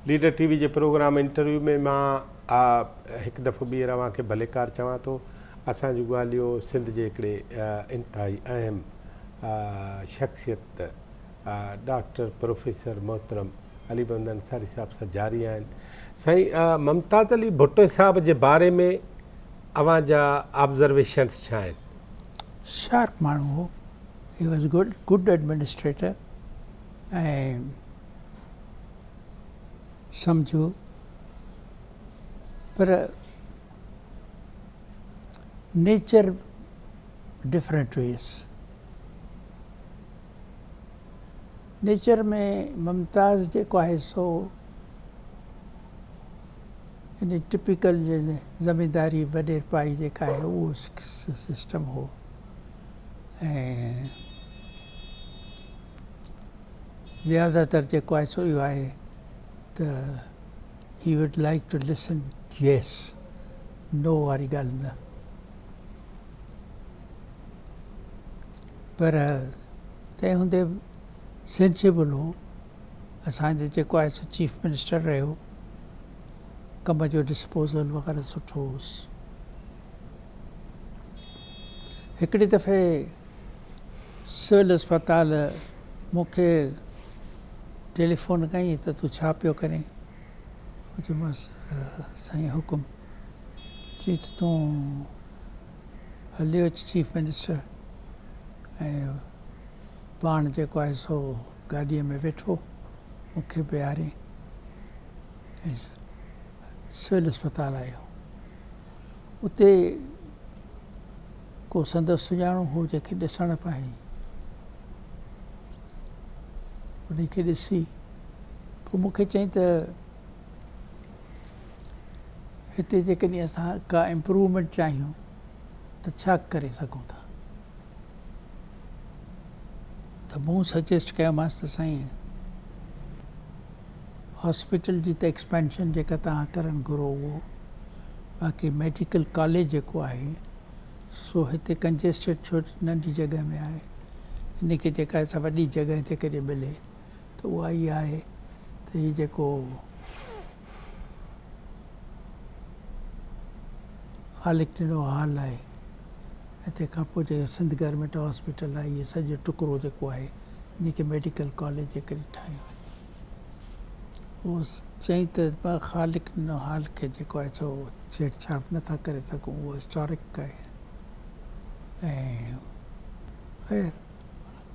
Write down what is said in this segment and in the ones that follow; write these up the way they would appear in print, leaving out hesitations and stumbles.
Leader TV जे programme interview में मां हिकु दफ़ो ॿीहर अव्हांखे भलेकार चवां थो। असांजो ॻाल्हियो सिंध जे हिकिड़े इंतिहाई अहम शख़्सियत डॉक्टर प्रोफेसर मोहतरम अली मोहम्मद अंसारी साहब सां जारी आहिनि। साईं मुमताज़ अली भुट्टो साहब जे बारे में अव्हांजा ऑब्ज़र्वेशन्स छा आहिनि? शार्प माण्हू हो, ही वॉज गुड एडमिनिस्ट्रेटर ऐं सम्झो, पर नेचर डिफरेंट हुयसि। नेचर में मुमताज़ जेको आहे सो इन टिपिकल ज़मींदारी वॾेरपाई जेका आहे उहो सिस्टम हो ऐं ज़्यादातर जेको आहे सो इहो आहे त he would like to listen yes no वारी ॻाल्हि न। पर तंहिं हूंदे सेंसिबल हो। असांजो जेको आहे सो चीफ मिनिस्टर रहियो, कम जो डिस्पोज़ल वग़ैरह सुठो होसि। हिकिड़ी दफ़े सिविल अस्पताल मूंखे टेलीफोन कई त तूं छा पियो करें? चयोमांसि साईं हुकुम। चई त तूं हलियो अचु चीफ मिनिस्टर ऐं पाण जेको आहे सो गाॾीअ में वेठो मूंखे बीहारे ऐं सिविल अस्पताल आयो। उते को संदसि सुञाणो हो जंहिंखे ॾिसणु पाए। उनखे ॾिसी पोइ मूंखे चई त हिते जेकॾहिं असां का इम्प्रूवमेंट चाहियूं त छा करे सघूं था? त मूं सजेस्ट कयोमांसि त साईं हॉस्पिटल जी त एक्सपेंशन जेका तव्हां करणु घुरो उहो, बाक़ी मेडिकल कॉलेज जेको आहे सो हिते कंजेस्टेड छो नंढी जॻह में आहे। इनखे जेका आहे वॾी जॻह जेकॾहिं मिले त उहा ई आहे त हीउ जेको ख़ालिक ॾिनो हाल आहे ऐं तंहिंखां पोइ जेका सिंध गवर्नमेंट हॉस्पिटल आहे, इहे सॼो टुकड़ो जेको आहे इनखे मेडिकल कॉलेज जे करे ठाहियो। उहो चई त ख़ालिक ॾिनो हाल खे जेको आहे सो छेड़छाड़ नथा करे सघूं, उहो हिस्टोरिक आहे ऐं ख़ैर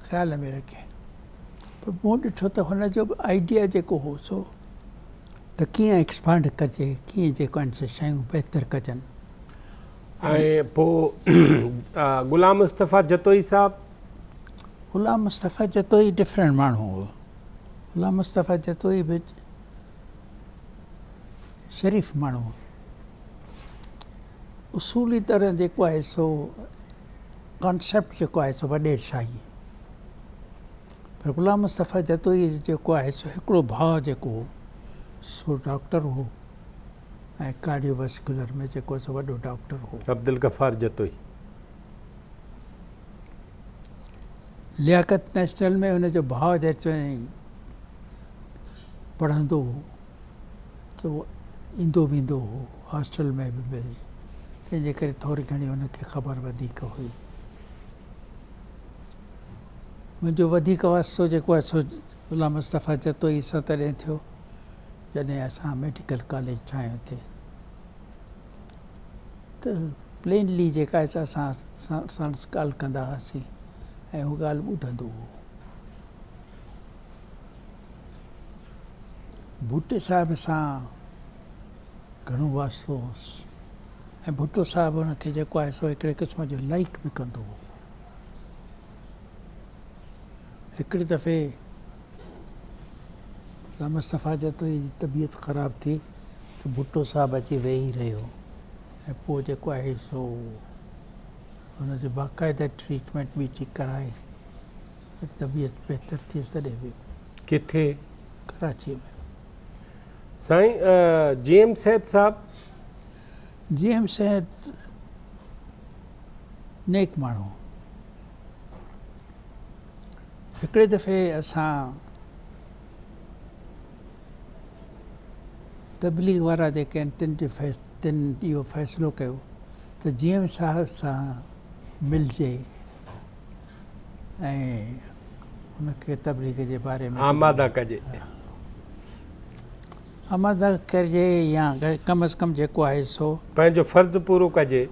ख़्याल में रखे। पर मूं ॾिठो त हुनजो बि आइडिया जेको हो सो त कीअं एक्सपांड कजे, कीअं जेको आहिनि शयूं बहितर कजनि। ऐं पोइ ग़ुलाम मुस्तफ़ा जतोई साहब? ग़ुलाम मुस्तफ़ा जतोई डिफरेंट माण्हू हो। ग़ुलाम मुस्तफ़ा जतोई बि शरीफ़ माण्हू हो। उसूली तरह जेको आहे सो कॉन्सेप्ट जेको आहे सो वॾेरशाही। पर ग़ुलाम मुस्तफ़ा जतोई जेको आहे सो हिकिड़ो भाउ जेको हो सो डॉक्टर हो ऐं कार्डियोवास्कुलर में जेको आहे सो वॾो डॉक्टर हो। अब्दुल गफ़ार जतोई लियाकत नेशनल में हुनजो भाउ जेको पढ़ंदो हो त उहो ईंदो वेंदो हो, हॉस्टल में बि मिली, तंहिंजे करे थोरी घणी हुनखे ख़बर वधीक हुई। मुंहिंजो वधीक वास्तो जेको आहे सो ग़ुलाम मुस्तफ़ा जतोई सां तॾहिं थियो जॾहिं असां मेडिकल कॉलेज ठाहियो थिए त प्लेनली जेका आहे असां साण ॻाल्हि कंदा हुआसीं ऐं उहा ॻाल्हि ॿुधंदो हो। भुट्टे साहिब सां घणो वास्तो हुउसि ऐं भुट्टो साहिबु हुनखे जेको आहे सो हिकिड़े क़िस्म जो लाइक बि कंदो हो। हिकिड़ी दफ़े ग़ुलाम मुस्तफ़ा जतोई जी तबियत ख़राबु थी त भुट्टो साहिबु अची वेही रहियो ऐं पोइ जेको आहे सो हुनजो बाक़ाइदा ट्रीटमेंट ॿी कराए तबियत बहितर थियसि तॾहिं वियो। किथे? कराची में। साईं जीएम सैद साहब? जीएम सैद नेक माण्हू। हिकिड़े दफ़े असां तबलीग वारा जेके आहिनि तिन इहो फ़ैसिलो कयो त जीअं साहिब सां मिलिजे ऐं हुनखे तबलीग जे बारे में आमादा कजे, आमादा कजे या कम अज़ कम जेको आहे सो पंहिंजो फ़र्ज़ु पूरो कजे।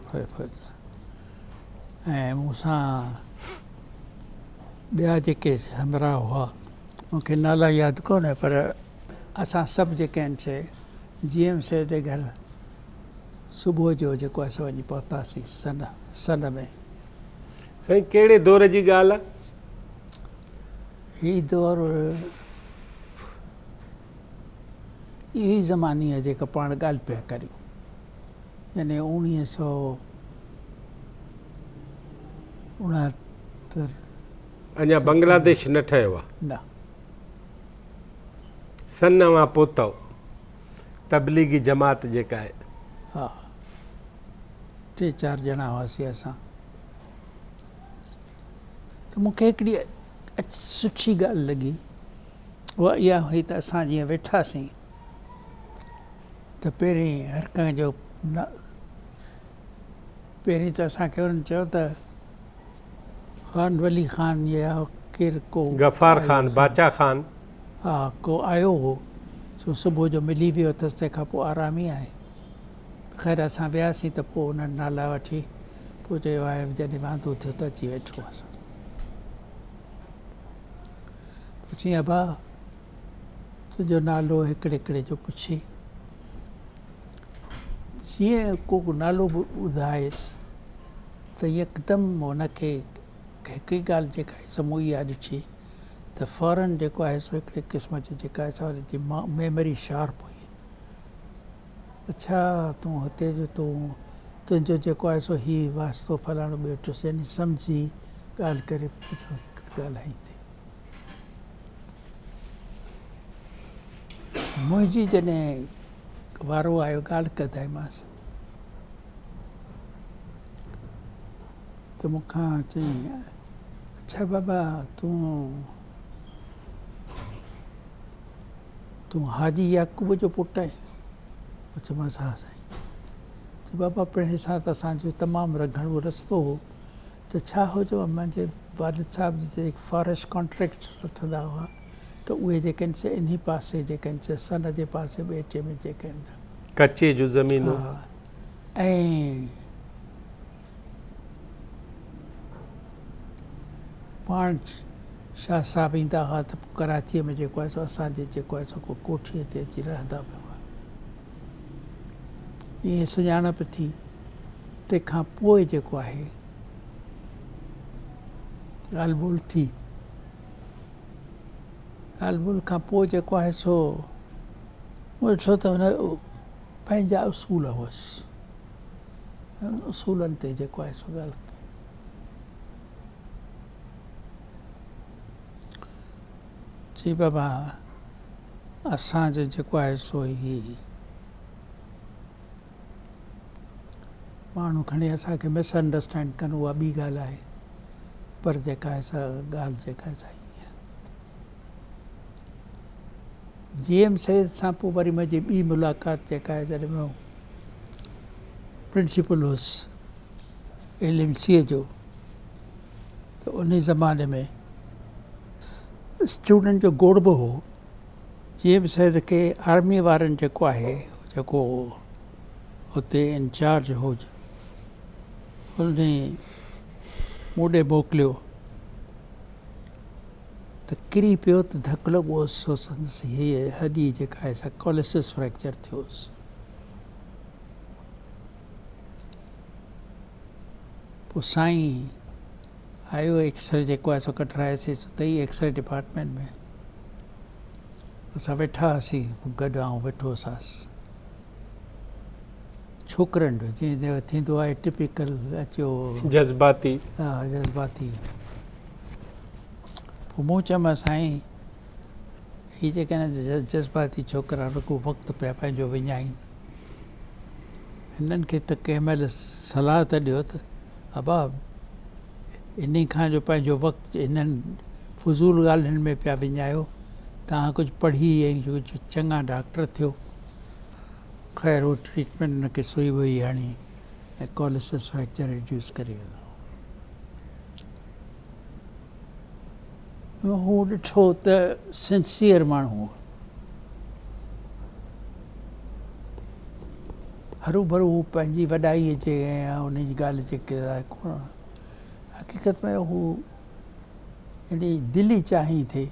ऐं मूंसां ॿिया जेके हमरा हुआ मूंखे नाला यादि कोन्हे पर असां सभु जेके आहिनि से GM साहिब जे घर सुबुह जो जेको आहे सो वञी पहुतासीं सन में। साईं कहिड़े दौर जी ॻाल्हि आहे? हीउ दौरु इहे ज़मानी आहे जेका पाण ॻाल्हि पिया करियूं, यानी 1969। अञा बांग्लादेश न ठहियो आहे? न। सन मां पहुतव तबलीगी जमात जेका आहे? हा, 3-4 ॼणा हुआसीं असां। त मूंखे हिकिड़ी सुठी ॻाल्हि लॻी, उहा इहा हुई त असां जीअं वेठासीं त पहिरीं हर कंहिंजो पहिरीं त असांखे हुननि चयो त ख़ान वली ख़ान या केरु को गफ़ार ख़ान, बाचा ख़ान, हा को आयो हो सो सुबुह जो मिली वियो अथसि, तंहिंखां पोइ आराम ई आहे। ख़ैर असां वियासीं त पोइ उन्हनि नाला वठी पोइ चयो आहे जॾहिं वांदो थियो त अची वेठो असां। पुछी अबा तुंहिंजो नालो हिकिड़े जो पुछी, जीअं को नालो ॿुधायसि त यकदमि हुनखे हिकिड़ी ॻाल्हि जेका आहे सो मूं इहा ॾिठी त फ़ौरन जेको आहे सो हिकिड़े क़िस्म जी जेका आहे सो जी मेमरी शार्प हुई। अच्छा तूं हुते जो तुंहिंजो जेको आहे सो हीउ वास्तो फलाणो ॿियो टियों, यानी सम्झी ॻाल्हि करे ॻाल्हाई थी। मुंहिंजी जॾहिं वारो आयो ॻाल्हि कदाईमांसि त मूंखां चई अच्छा बाबा तूं हाजी याकूब जो पुटु आहे? चयोमांसि हा साईं। चयो बाबा पहिरें सां त असांजो तमामु घणो रस्तो हो त छा हो जो मुंहिंजे वालिद साहिब जे फॉरेस्ट कॉन्ट्रैक्ट वठंदा हुआ त उहे जेके आहिनि से इन्ही पासे जेके आहिनि से सन जे पासे ॿेटे में जेके आहिनि कचे जूं ज़मीनूं। ऐं पाण शाह साहिब ईंदा हुआ त पोइ कराचीअ में जेको आहे सो असांजे जेको आहे सो कोठीअ ते अची रहंदा पिया हुआ। ईअं सुञाणप थी। तंहिंखां पोइ जेको आहे ॻाल्हि ॿोल थी। ॻाल्हि ॿोल खां पोइ जेको आहे सो ॾिठो त हुन पंहिंजा उसूल हुअसि, उसूलनि ते जेको आहे सो ॻाल्हि चई बाबा असांजो जेको आहे सो ही माण्हू खणी असांखे मिसअंडरस्टैंड कनि उहा ॿी ॻाल्हि आहे, पर जेका आहे सा ॻाल्हि जेका आहे सा GM सैद सां पोइ वरी मुंहिंजी ॿी मुलाक़ात जेका आहे जॾहिं मां प्रिंसिपल हुउसि LMC जो त उन ज़माने में स्टूडेंट जो गोड़ बि हो। GM सैद खे आर्मी वारनि जेको आहे जेको हुते इंचार्ज हो हुन मूं ॾे मोकिलियो त किरी पियो त धकु लॻोसि सो संदसि हीअ हॾी जेका आहे सा कोलिसिस फ्रैक्चर थियोसि। पोइ साईं आयो एक्सरे जेको आहे सो कढायोसीं त ई एक्सरे डिपार्टमेंट में असां वेठा हुआसीं गॾु ऐं वेठो हुआसीं छोकिरनि जो जीअं थींदो आहे टिपिकल अचो जज़्बाती। हा जज़्बाती। पोइ मूं चयोमांसि साईं हीअ जेके आहिनि जज़्बाती छोकिरा रुॻो वक़्तु पिया पंहिंजो विञाइनि, हिननि खे त कंहिं महिल सलाह त ॾियो त अबा इन खां जो पंहिंजो वक़्तु हिननि फज़ूल ॻाल्हियुनि में पिया विञायो, तव्हां कुझु पढ़ी ऐं कुझु चङा डॉक्टर थियो ख़ैर उहो ट्रीटमेंट हुनखे सुई वुई हणी ऐं कोलिसिस फ्रैक्चर रिड्यूस करे वियो। हू ॾिठो त सिंसियर माण्हू हो, हरू भरू हू पंहिंजी वॾाईअ जे ऐं उन जी ॻाल्हि जे लाइ कोन, हक़ीक़त में हू एॾी दिली चाही थिए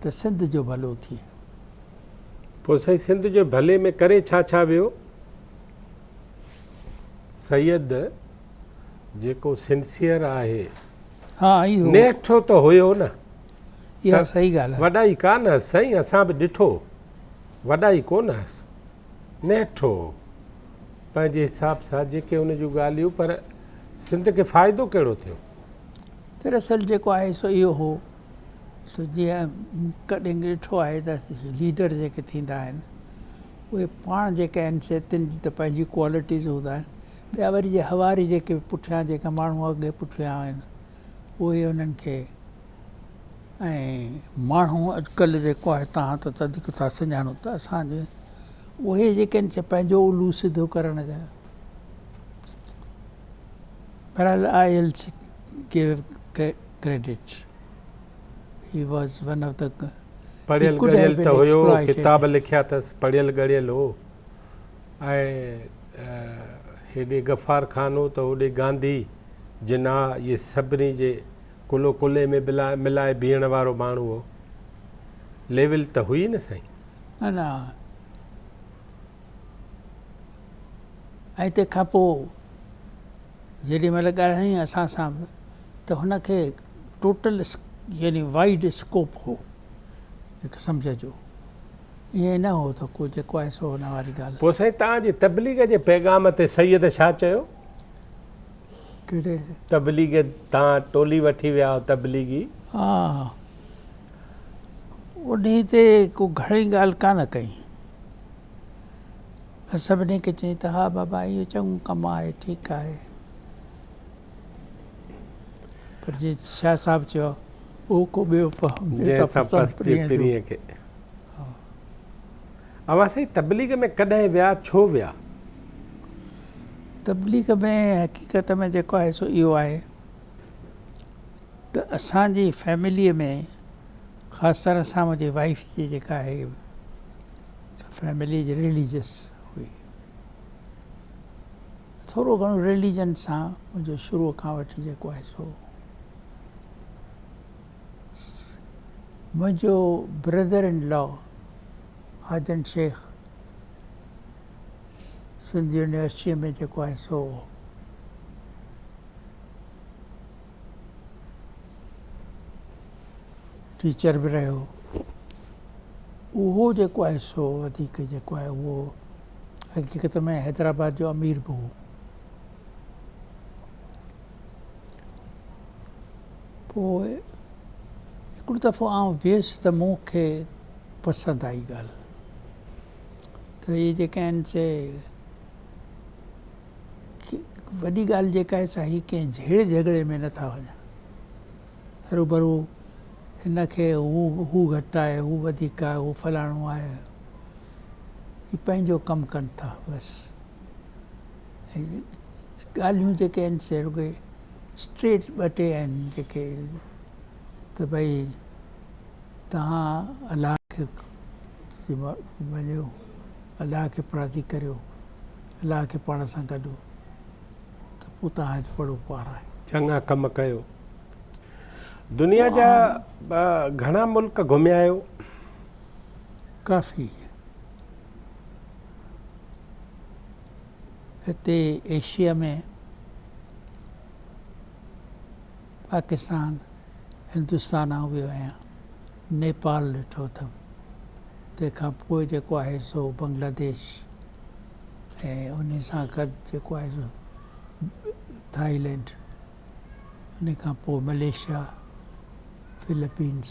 त सिंध जो भलो थिए। पोइ साईं सिंध जो भले में करे छा वियो? सैयद जेको सिंसियर आहे, हा इहो नेठो त हुयो न, इहा सही ॻाल्हि आहे। वॾाई कान हुअसि साईं, असां बि ॾिठो, वॾाई कोन हुअसि, नेठो पंहिंजे हिसाब सां जेके हुन जूं ॻाल्हियूं, पर सिंध खे फ़ाइदो कहिड़ो थियो? दरअसल जेको आहे सो इहो हो, सो जीअं कॾहिं ॾिठो आहे त लीडर जेके थींदा आहिनि उहे पाण जेके आहिनि सेतिन जी त पंहिंजी क्वालिटीज़ हूंदा आहिनि, ॿिया वरी जे हवारी जेके पुठियां जेका माण्हू अॻे पुठियां आहिनि उहे उन्हनि खे, ऐं माण्हू अॼुकल्ह जेको आहे तव्हां त वधीक था सुञाणो त असांजे उहे जेके आहिनि पंहिंजो उलू सिधो करण जा। बहरहाल I will give credit, he was one of the पढ़ियल ॻढ़ियल त हुयो, किताब लिखिया अथसि, पढ़ियल ॻढ़ियल हो, ऐं हेॾे गफ़ार खान हो त होॾे गांधी जिना, इहे सभिनी जे कुलो कुले में मिलाए बीहण वारो माण्हू हो, लेवल त हुई न साईं। न न, ऐं तंहिंखां पोइ जेॾी महिल ॻाल्हाई असां सां बि त हुनखे टोटल यानी वाइड स्कोप हो, हिकु सम्झ जो, ईअं न हो त को जेको आहे सो हुन वारी ॻाल्हि। पोइ साईं तव्हांजे तबलीग जे पैगाम ते सैयद छा चयो? कहिड़े तबलीग, तव्हां टोली वठी विया हो तबलीगी? हा, उन ते को घणी ॻाल्हि कान कई, सभिनी खे चई त हा बाबा इहो चङो कमु आहे, ठीकु आहे, पर जे शाह साहिबु चयो उहो को ॿियो पिरीअ खे। अवां साईं तबलीग में कॾहिं विया, छो विया? तबलीग में हक़ीक़त में जेको आहे सो इहो आहे त असांजी फैमिलीअ में, ख़ासि तरह सां मुंहिंजी वाइफ जी जेका आहे फैमिली जी रिलीजियस हुई, थोरो घणो रिलीजन सां मुंहिंजो शुरूअ खां वठी जेको आहे सो। मुंहिंजो brother in law Hajin Sheikh Sindh यूनिवर्सिटीअ में जेको आहे सो टीचर बि रहियो, उहो जेको आहे सो वधीक जेको आहे उहो हक़ीक़त में हैदराबाद जो अमीर बि हो। पोइ हिकिड़ो दफ़ो आउं वियुसि त मूंखे पसंदि आई ॻाल्हि त इहे जेके आहिनि से वॾी ॻाल्हि जेका आहे सा ही कंहिं झेड़े झगड़े में नथा वञनि, हरू भरू हिनखे हू घटि आहे, हू वधीक आहे, हू फलाणो आहे, ही पंहिंजो कमु कनि था बसि। ऐं ॻाल्हियूं जेके आहिनि से रुॻे स्ट्रेट ॿ टे आहिनि जेके, त भई तव्हां अलाह खे वञो, अलाह खे प्राज़ी करियो, अलाह खे पाण सां गॾु, त पोइ तव्हांजो बड़ो पार आहे। चङा कम कयो। दुनिया जा घणा मुल्क घुमिया आहियो? काफ़ी। हिते एशिया में पाकिस्तान, हिंदुस्तान आउं वियो आहियां, नेपाल ॾिठो अथमि, तंहिंखां पोइ जेको आहे सो बांग्लादेश, ऐं उन सां गॾु जेको आहे सो थाईलैंड, उन खां पोइ Malaysia, Philippines,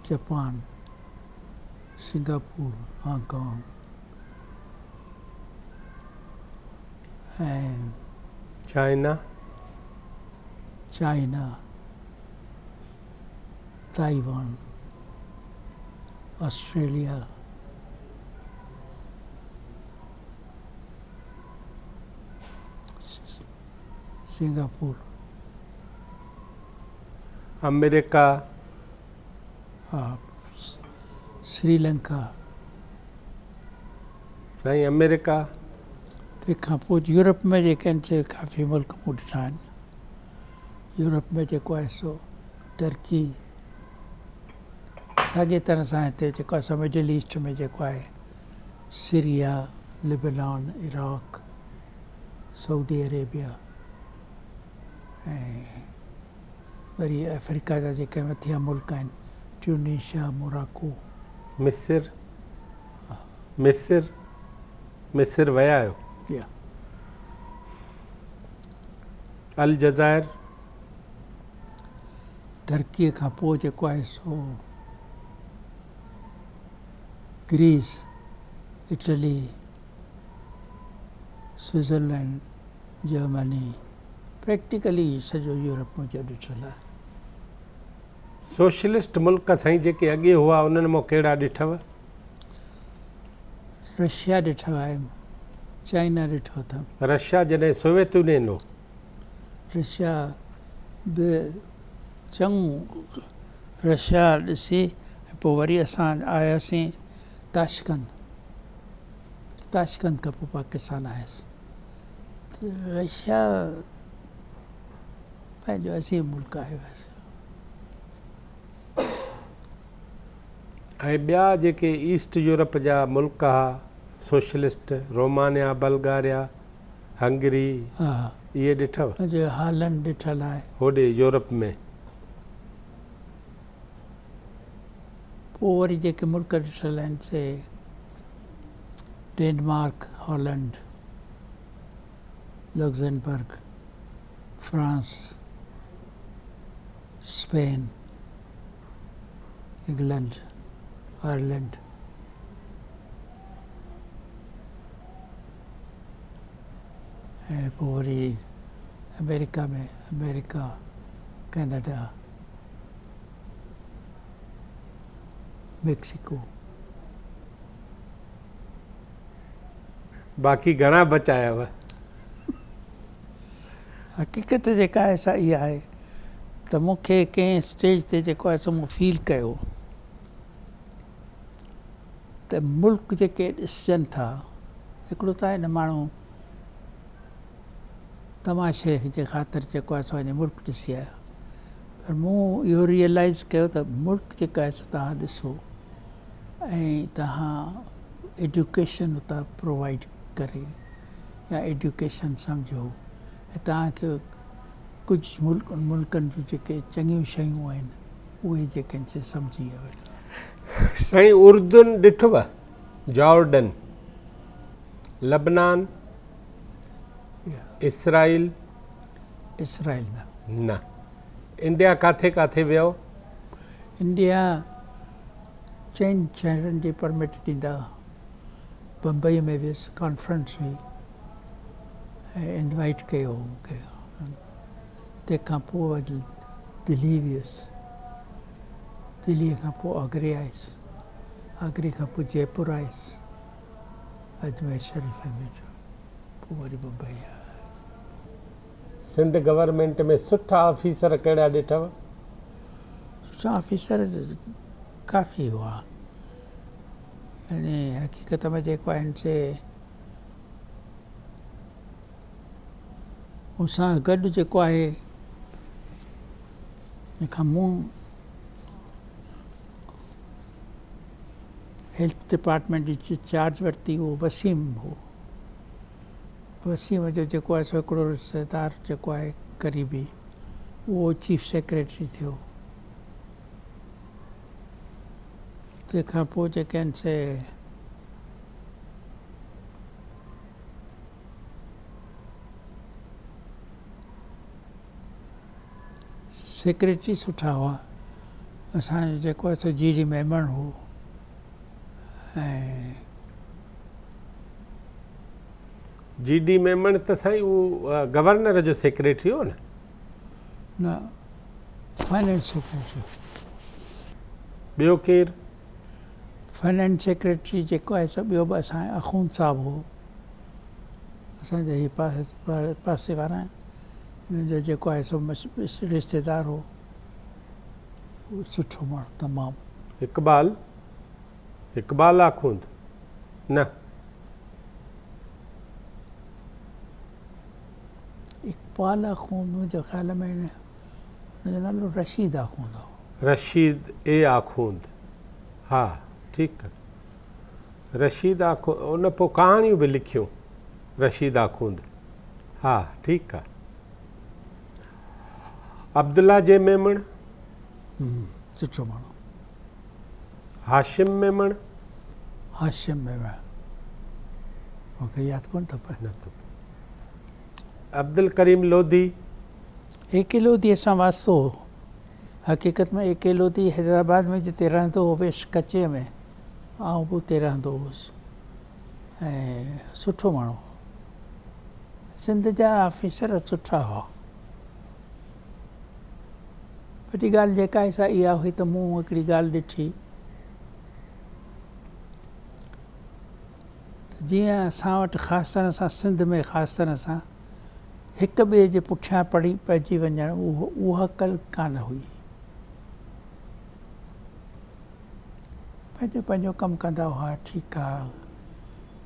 Japan, Singapore, Hong Kong, ऐं China, Taiwan, Australia, Singapore, America, Sri Lanka, साईं अमेरिका, तंहिंखां पोइ यूरोप में जेके आहिनि से काफ़ी मुल्क मूं ॾिठा आहिनि। यूरोप में जेको आहे सो टर्की, साॻे तरह सां हिते जेको असां मिडिल ईस्ट में जेको आहे Syria, Lebanon, Iraq, Saudi Arabia, ऐं वरी अफ्रीका जा जेके मथियां मुल्क आहिनि ट्यूनीशिया, मोराको। मिस्र, मिस्र विया आहियो? या अलजज़ाइर, टर्कीअ खां पोइ जेको आहे सो Greece, Italy, Switzerland, Germany, practically सॼो यूरोप मुंहिंजो ॾिठल आहे। सोशलिस्ट मुल्क साईं जेके अॻे हुआ उन्हनि मां कहिड़ा ॾिठव? रशिया ॾिठो आहे, चाइना ॾिठो अथमि। रशिया जॾहिं सोवियत यूनियन हो? रशिया बि चङो रशिया ॾिसी पोइ वरी असां आयासीं ताशकंद खां पोइ पाकिस्तान आयासीं। रशिया पंहिंजो असीम मुल्क आहे वैसे। ऐं ॿिया जेके ईस्ट यूरोप जा मुल्क हुआ सोशलिस्ट, रोमानिया, बल्गारिया, हंगरी, हा, इहे ॾिठव? अॼु हालैंड ॾिठल आहे। होॾे यूरोप में पोइ वरी जेके मुल्क ॾिठल आहिनि से Denmark, Holland, Luxembourg, France, Spain, England, Ireland, ऐं पोइ वरी अमेरिका में अमेरिका, कैनेडा, मेक्सिको। बाक़ी घणा बचायव? हक़ीक़त जेका आहे सा इहा आहे त मूंखे कंहिं स्टेज ते जेको आहे सो मूं फील कयो त मुल्क जेके ॾिसजनि था, हिकिड़ो त आहे न माण्हू तमाशे जे ख़ातिर जेको आहे सो वञी मुल्क ॾिसी आया, पर मूं इहो रियलाइज़ कयो त मुल्क जेका आहे सो तव्हां ॾिसो ऐं तव्हां एजुकेशन उतां प्रोवाइड करे या एजुकेशन सम्झो ऐं तव्हांखे कुझु मुल्कनि जूं जेके चङियूं शयूं आहिनि उहे जेके आहिनि से सम्झी वञो। साईं उर्दन ॾिठव? जॉर्डन, लबनान, इसराइल? इसराइल न। इंडिया काथे काथे वियो? इंडिया चइनि शहरनि जी परमिट ॾींदा। बम्बई में वियुसि, कॉन्फ्रेंस हुई ऐं इनवाइट कयो मूंखे। तंहिंखां पोइ वरी दिल्ली वियुसि, दिल्लीअ खां पोइ आगरे आयुसि, आगरे खां पोइ जयपुर आयुसि, अजमेर शरीफ में पोइ वरी बम्बई आयुसि। सिंध गवर्नमेंट में सुठा ऑफिसर कहिड़ा ॾिठव? सुठा ऑफिसर काफ़ी हुआ, यानी हक़ीक़त में जेको आहिनि से मूंसां गॾु जेको आहे जंहिंखां मूं हेल्थ डिपार्टमेंट जी चार्ज वरिती उहो वसीम हो। वसीम जो जेको आहे सो हिकिड़ो रिश्तेदार जेको आहे क़रीबी, उहो चीफ सेक्रेटरी थियो। तंहिंखां पोइ जेके आहिनि से सेक्रेटरी सुठा हुआ। असांजो जेको आहे सो जी मेमण हो ऐं जी मेमण त साईं उहो गवर्नर जो सेक्रेटरी हो न, फाइनेंस सेक्रेटरी। ॿियो केरु? फाइनेंस सेक्रेटरी जेको आहे सो ॿियो बि असांजो अखून साहिबु हो, असांजे ही पासे वारा आहिनि। हिन जो जेको आहे सो रिश्तेदार हो, सुठो माण्हू तमामु। इकबाल आखूंद न, इकबाल आखूंद मुंहिंजे ख़्याल में हुनजो नालो रशीद आखूंद हो। रशीद ए आखूंद, हा ठीकु आहे। रशीद आखूंद, उन पोइ कहाणियूं बि लिखियूं रशीद आखूंद, हा ठीकु आहे। अब्दुल्ला जे मेमण, सुठो माण्हू। हाशिम मेमण, हाशिम मेमण मूंखे यादि कोन थो पए। अब्दुल करीम लोधी, एके लोधी सां वास्तो हो। हक़ीक़त में एके लोधी हैदराबाद में जिते रहंदो हो वेश कचे में, आउं बि उते रहंदो हुउसि ऐं सुठो माण्हू। सिंध जा ऑफिसर सुठा हुआ। वॾी ॻाल्हि जेका आहे सा इहा हुई त मूं हिकिड़ी ॻाल्हि ॾिठी, जीअं असां वटि ख़ासि तरह सां सिंध में ख़ासि तरह सां हिक ॿिए जे पुठियां पइजी वञणु, उहा कल कान हुई। पंहिंजो पंहिंजो कमु कंदा हुआ, ठीकु आहे।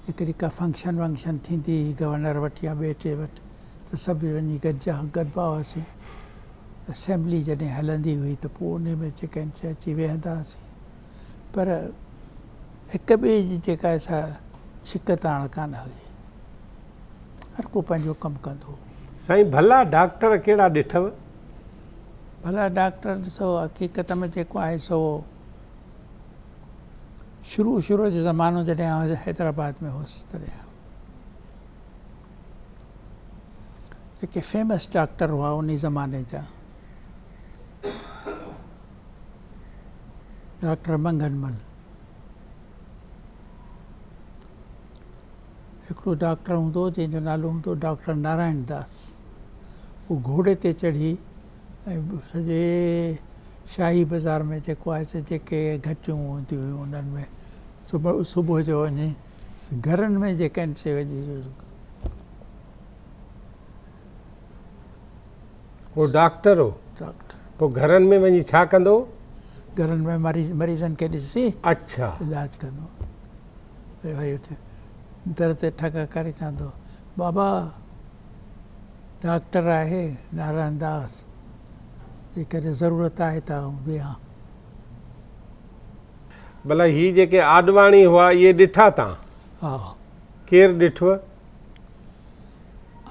हिकिड़ी का फंक्शन वंक्शन थींदी हुई गवर्नर वटि या ॿिए टे वटि, त सभु वञी गॾिबा हुआसीं। असेंबली जॾहिं हलंदी हुई त पोइ उन में जेके आहिनि अची वेहंदा हुआसीं। पर हिक ॿिए जी जेका आहे सा छिक ताण कान हुई, हर को पंहिंजो कमु कंदो हो। साईं भला डॉक्टर कहिड़ा ॾिठव? भला डॉक्टर ॾिसो, हक़ीक़त में जेको आहे सो शुरू जो ज़मानो जॾहिं आउं हैदराबाद में हुउसि तॾहिं जेके फेमस डॉक्टर हुआ उन ज़माने जा, डॉक्टर मंगनमल, हिकिड़ो डॉक्टर हूंदो जंहिंजो नालो हूंदो डॉक्टर नारायण दास। उहो घोड़े ते चढ़ी ऐं सॼे शाही बाज़ार में जेको आहे से जेके घटियूं हूंदियूं हुयूं उन्हनि में सुबुह जो वञी घरनि में जेके आहिनि से वञी। उहो डॉक्टर हो? डॉक्टर। पोइ घरनि में वञी छा कंदो? घरनि में मरीज़नि खे ॾिसी अच्छा इलाज कंदो। वरी उते दर ते ठक करे चवंदो, बाबा डॉक्टर आहे नारायण दास, जेकॾहिं ज़रूरत आहे त वेहा। भला हीअ जेके आडवाणी हुआ इहे ॾिठा तव्हां? हा। केरु ॾिठव?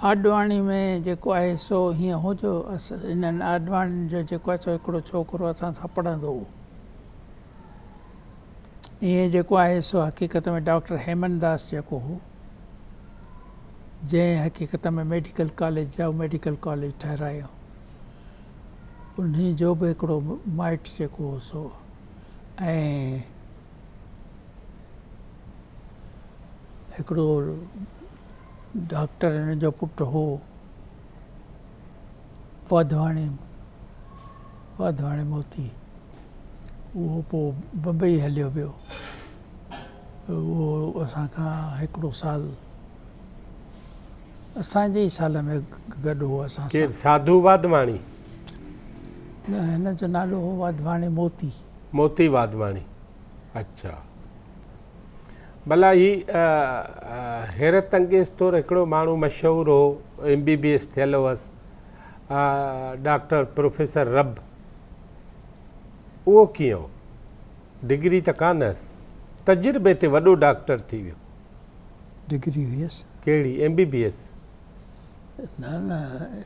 आडवाणी में जेको आहे सो हीअं हो जो हिननि आडवाणी जो जेको आहे सो हिकिड़ो छोकिरो असां सां पढ़ंदो हो। ईअं जेको आहे सो हक़ीक़त में डॉक्टर हेमन दास जेको हो, जंहिं हक़ीक़त में मेडिकल कॉलेज जा मेडिकल कॉलेज ठाहिरायो, उन जो बि हिकिड़ो माइट जेको हो सो, ऐं हिकिड़ो डॉक्टर हिन जो पुटु हो वाधवाणी मोती, उहो पोइ बम्बई हलियो वियो। उहो असांखां हिकिड़ो साल असांजे ई साल में गॾु हो असां सां। साधू वाधवाणी? न, हिन जो नालो हो वाधवाणी मोती वाधवाणी। अच्छा। भला ही हैरत अंगेज़ तौरु हिकिड़ो माण्हू मशहूरु हो, MBBS थियल हुअसि, डॉक्टर प्रोफेसर रब, उहो कीअं हो? डिग्री त कान हुअसि, तजुर्बे ते वॾो डॉक्टर थी वियो। डिग्री हुयसि? कहिड़ी? MBBS? न,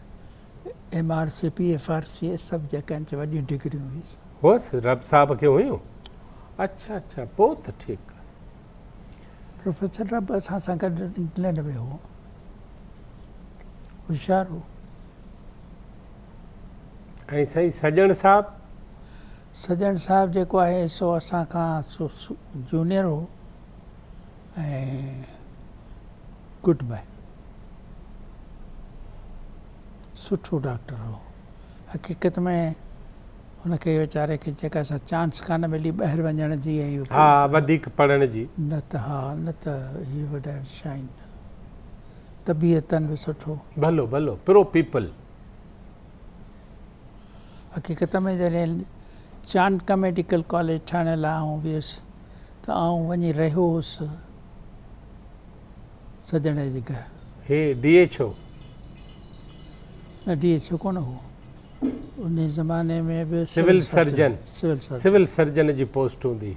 MRCP FRCS सभु जेके आहिनि वॾियूं डिग्रियूं हुअसि रब साहब खे हुयूं? अच्छा अच्छा, पोइ त ठीकु आहे। प्रोफेसर रब असां सां गॾु इंग्लैंड में हो, होशियारु हो। ऐं साईं सजण साहब? सजण साहब जेको आहे सो असां खां जूनियर हो ऐं गुड बाय, सुठो डॉक्टर हो। हक़ीक़त में हुनखे वीचारे खे जेका सा चांस कान मिली ॿाहिरि वञण जी ऐं हा वधीक पढ़ण जी, न त ही वुड हैव शाइन। तबियतनि बि सुठो, भलो प्रो पीपल। हक़ीक़त में जॾहिं चांडका मेडिकल कॉलेज ठाहिण लाइ आउं वियुसि त आउं वञी रहियो हुउसि सजणे जे घर। हे DH हो? न DH कोन हो, उन ज़माने में बि civil surgeon. Civil surgeon civil surgeon जी पोस्ट हूंदी।